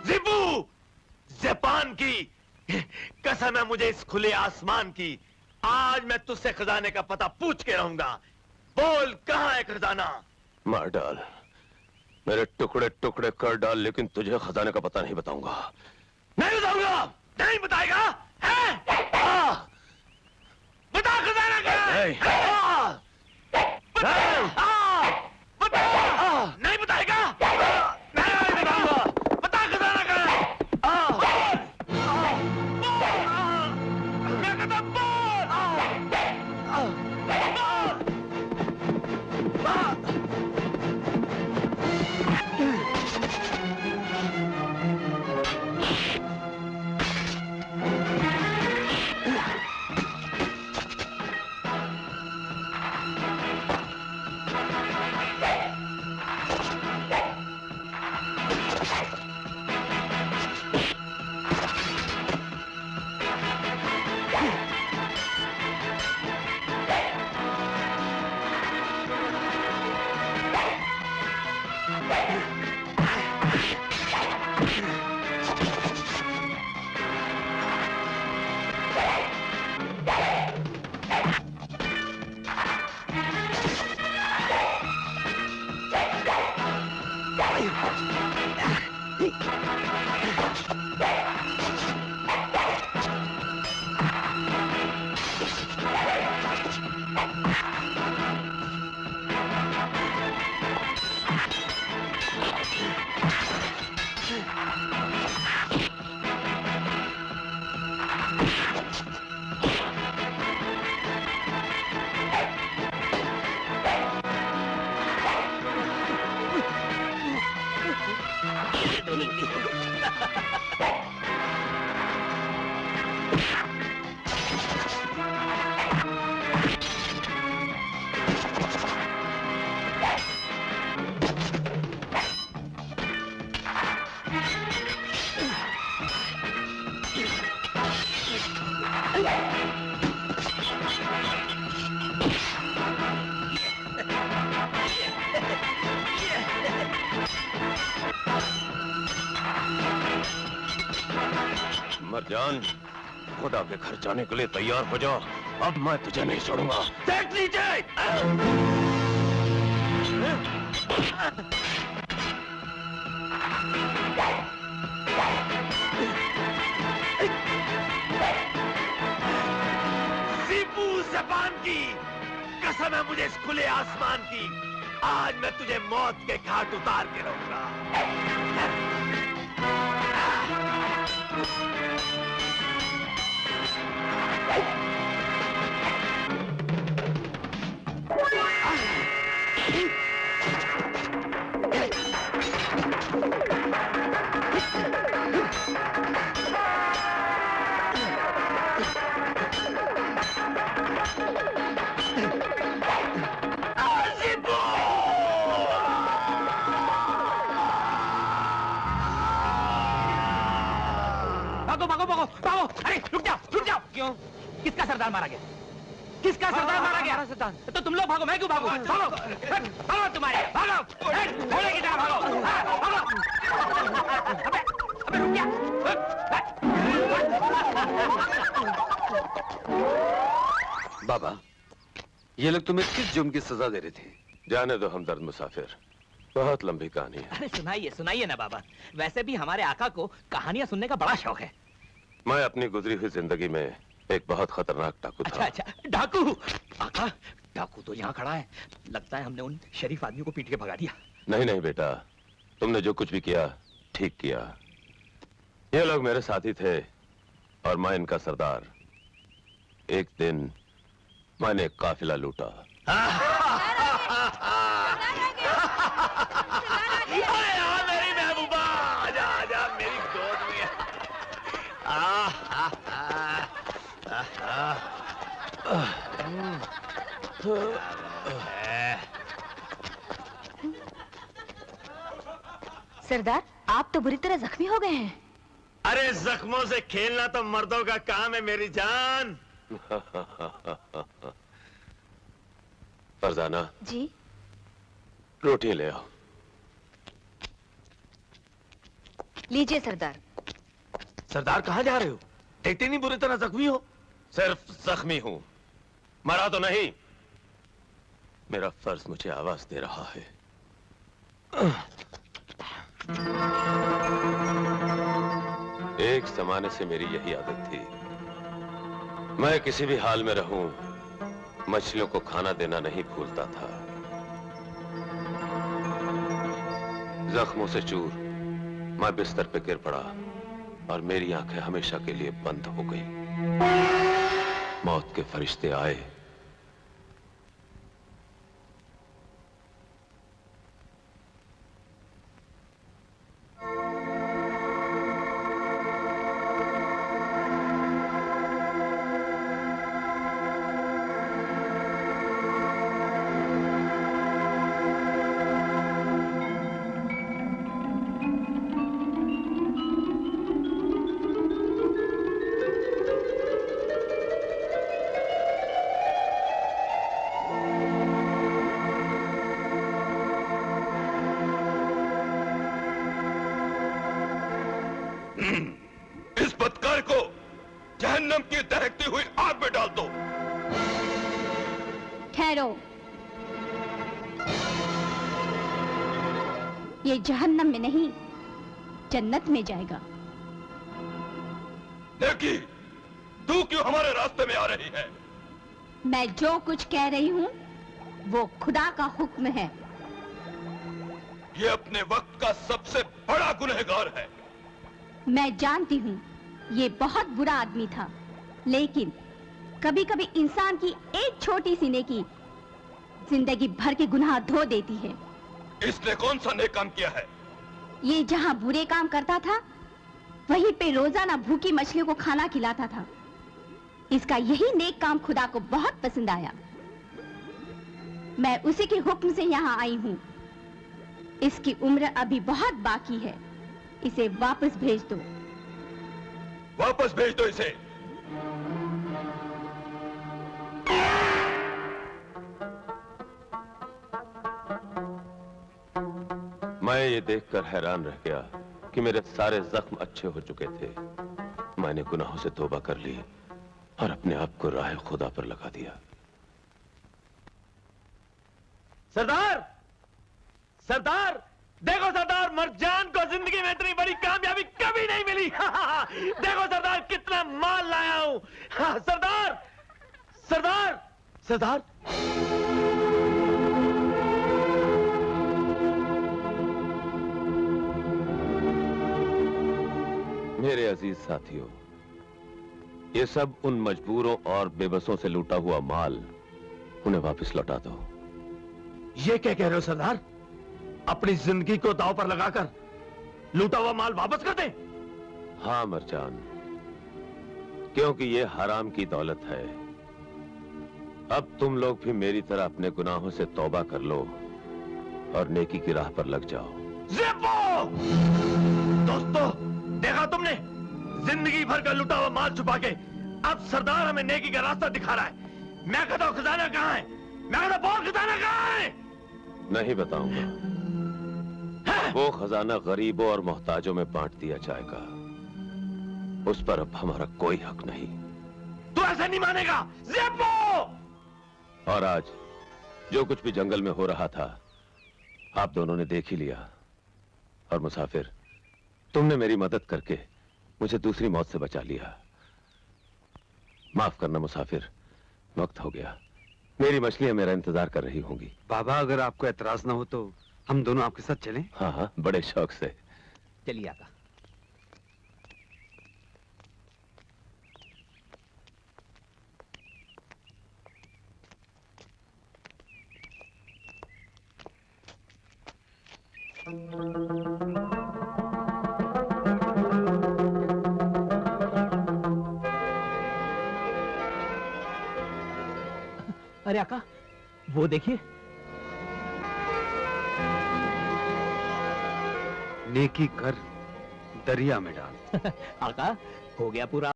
Zibu, Japan की कसम है मुझे इस खुले आसमान की, आज मैं तुझसे खजाने का पता पूछ के रहूंगा। बोल कहां है खजाना? मार डाल, मेरे टुकड़े टुकड़े कर डाल, लेकिन तुझे खजाने का पता नहीं बताऊंगा। नहीं बताऊंगा। नहीं बताएगा? बता खजाना क्या है? बता। नहीं बताएगा? नहीं बताऊंगा। बता खजाना क्या है? मैं कहता मरजान, खुदा के घर जाने के लिए तैयार हो जाओ, अब मैं तुझे नहीं छोड़ूंगा। देख लीजिए। सीपू जापान की कसम है मुझे इस खुले आसमान की, आज मैं तुझे मौत के घाट उतार के रहूंगा। अरे रुक जाओ। क्यों? किसका सरदार मारा गया? किसका सरदार मारा गया? सरदार। तो तुम लोग भागो, मैं क्यों भागो? भागो, भागो तुम्हारे, भागो, घोड़े की तरह भागो, भागो। अबे रुक जा। बाबा, ये लोग तुम्हें किस जुर्म की सजा दे रहे थे? जाने दो हमदर्द मुसाफिर, बहुत लंबी कहानी है। अरे सुनाइए ना बाबा, वैसे भी हमारे आका को कहानियां सुनने का बड़ा शौक है। मैं अपनी गुजरी हुई जिंदगी में एक बहुत खतरनाक डाकू था। अच्छा, डाकू? आका, डाकू तो यहाँ खड़ा है, लगता है हमने उन शरीफ आदमियों को पीट के भगा दिया। नहीं बेटा, तुमने जो कुछ भी किया ठीक किया। ये लोग मेरे साथी थे और मैं इनका सरदार। एक दिन मैंने एक काफिला लूटा। मेरी महबूबा, आजा मेरी गोद में। सरदार, आप तो बुरी तरह जख्मी हो गए हैं। अरे जख्मों से खेलना तो मर्दों का काम है मेरी जान। फरजाना, जी। रोटियां ले आओ। लीजिए सरदार। सरदार कहाँ जा रहे हो? देखते नहीं बुरी तरह जख्मी हो। सिर्फ जख्मी हूं, मरा तो नहीं। मेरा फर्ज मुझे आवाज दे रहा है। एक जमाने से मेरी यही आदत थी। मैं किसी भी हाल में रहूं, मछलियों को खाना देना नहीं भूलता था। जख्मों से चूर मैं बिस्तर पे गिर पड़ा और मेरी आंखें हमेशा के लिए बंद हो गई। मौत के फरिश्ते आए। इस बदकार को जहन्नम की दहकती हुई आग में डाल दो। ठहरो, ये जहन्नम में नहीं, जन्नत में जाएगा। देखी, तू क्यों हमारे रास्ते में आ रही है? मैं जो कुछ कह रही हूँ वो खुदा का हुक्म है। ये अपने वक्त का सबसे बड़ा गुनहगार है। मैं जानती हूँ ये बहुत बुरा आदमी था, लेकिन कभी कभी इंसान की एक छोटी सी नेकी जिंदगी भर के गुनाह धो देती है। इसने कौन सा नेक काम किया है? ये जहाँ बुरे काम करता था वहीं पे रोजाना भूखी मछलियों को खाना खिलाता था। इसका यही नेक काम खुदा को बहुत पसंद आया। मैं उसी के हुक्म से यहाँ आई हूँ। इसकी उम्र अभी बहुत बाकी है, इसे वापस भेज दो। वापस भेज दो इसे। मैं ये देखकर हैरान रह गया कि मेरे सारे जख्म अच्छे हो चुके थे। मैंने गुनाहों से तौबा कर ली और अपने आप को राह खुदा पर लगा दिया। सरदार, सरदार, देखो सरदार, मरजान को जिंदगी में इतनी बड़ी कामयाबी कभी नहीं मिली। देखो सरदार, कितना माल लाया हूं। सरदार, सरदार, सरदार। मेरे अजीज साथियों, ये सब उन मजबूरों और बेबसों से लूटा हुआ माल उन्हें वापस लौटा दो। ये क्या कह रहे हो सरदार? अपनी जिंदगी को दांव पर लगाकर लूटा हुआ माल वापस कर दें? हाँ मरजान, क्योंकि ये हराम की दौलत है। अब तुम लोग भी मेरी तरह अपने गुनाहों से तौबा कर लो और नेकी की राह पर लग जाओ। ज़िप्पो! दोस्तों, देखा तुमने? जिंदगी भर का लुटा हुआ माल छुपा के अब सरदार हमें नेकी का रास्ता दिखा रहा है। मैं कहता हूं खजाना कहां है? मैं कहता बोल खजाना कहां है? नहीं बताऊंगा। वो खजाना गरीबों और मोहताजों में बांट दिया जाएगा। उस पर अब हमारा कोई हक नहीं। तू ऐसा नहीं मानेगा। ज़िप्पो! और आज जो कुछ भी जंगल में हो रहा था आप दोनों ने देख ही लिया। और मुसाफिर, तुमने मेरी मदद करके मुझे दूसरी मौत से बचा लिया। माफ करना मुसाफिर, वक्त हो गया। मेरी मछलियां मेरा इंतजार कर रही होंगी। बाबा, अगर आपको एतराज ना हो तो हम दोनों आपके साथ चलें? हाँ हाँ, बड़े शौक से। चलिए आका। अरे आका, वो देखिए। नेकी कर, दरिया में डाल। आका, हो गया पूरा।